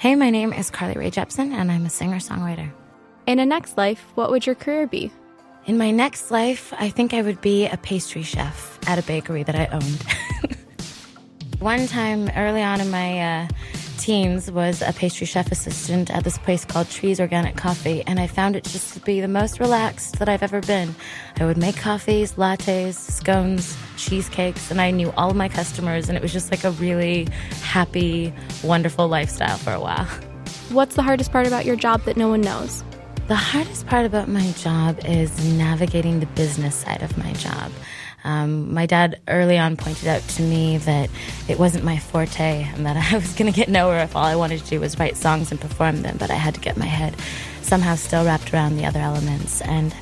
Hey, my name is Rae Jepsen, and I'm a singer-songwriter. In a next life, what would your career be? In my next life, I think I would be a pastry chef at a bakery that I owned. One time early on in my teens was a pastry chef assistant at this place called Trees Organic Coffee, and I found it just to be the most relaxed that I've ever been. I would make coffees, lattes, scones, cheesecakes, and I knew all of my customers, and it was just like a really happy, wonderful lifestyle for a while. What's the hardest part about your job that no one knows? The hardest part about my job is navigating the business side of my job. My dad early on pointed out to me that it wasn't my forte and that I was going to get nowhere if all I wanted to do was write songs and perform them, but I had to get my head somehow still wrapped around the other elements. And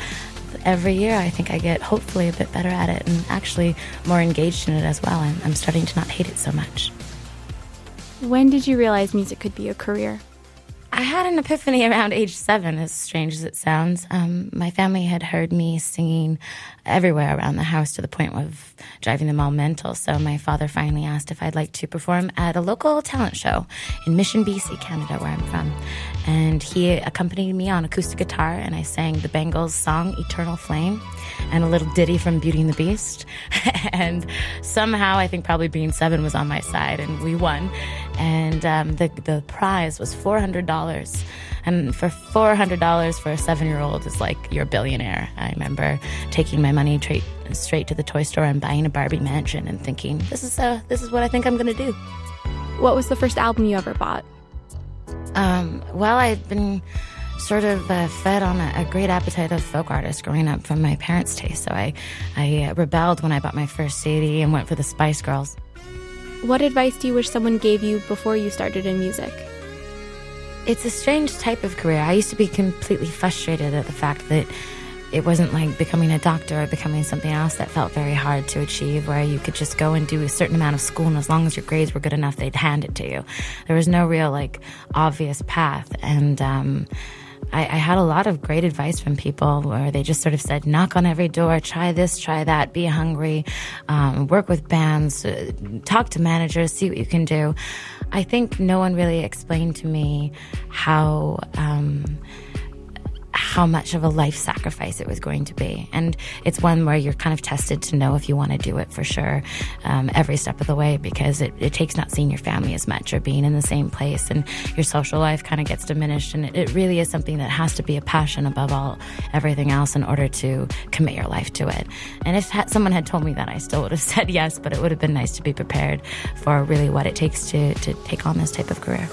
every year I think I get hopefully a bit better at it and actually more engaged in it as well. And I'm starting to not hate it so much. When did you realize music could be a career? I had an epiphany around age 7, as strange as it sounds. My family had heard me singing everywhere around the house to the point of driving them all mental. So my father finally asked if I'd like to perform at a local talent show in Mission, BC, Canada, where I'm from. And he accompanied me on acoustic guitar, and I sang the Bangles song, Eternal Flame, and a little ditty from Beauty and the Beast. And somehow, I think probably being 7 was on my side, and we won. And the prize was $400. And for $400 for a 7-year-old is like you're a billionaire. I remember taking my money straight to the toy store and buying a Barbie mansion and thinking, this is what I think I'm going to do. What was the first album you ever bought? Well, I'd been sort of fed on a great appetite of folk artists growing up from my parents' taste. So I rebelled when I bought my first CD and went for the Spice Girls. What advice do you wish someone gave you before you started in music? It's a strange type of career. I used to be completely frustrated at the fact that it wasn't like becoming a doctor or becoming something else that felt very hard to achieve, where you could just go and do a certain amount of school, and as long as your grades were good enough, they'd hand it to you. There was no real, obvious path. And I had a lot of great advice from people where they just sort of said, knock on every door, try this, try that, be hungry, work with bands, talk to managers, see what you can do. I think no one really explained to me how much of a life sacrifice it was going to be. And it's one where you're kind of tested to know if you want to do it for sure every step of the way, because it takes not seeing your family as much or being in the same place, and your social life kind of gets diminished. And it really is something that has to be a passion above everything else in order to commit your life to it. And if someone had told me that, I still would have said yes, but it would have been nice to be prepared for really what it takes to take on this type of career.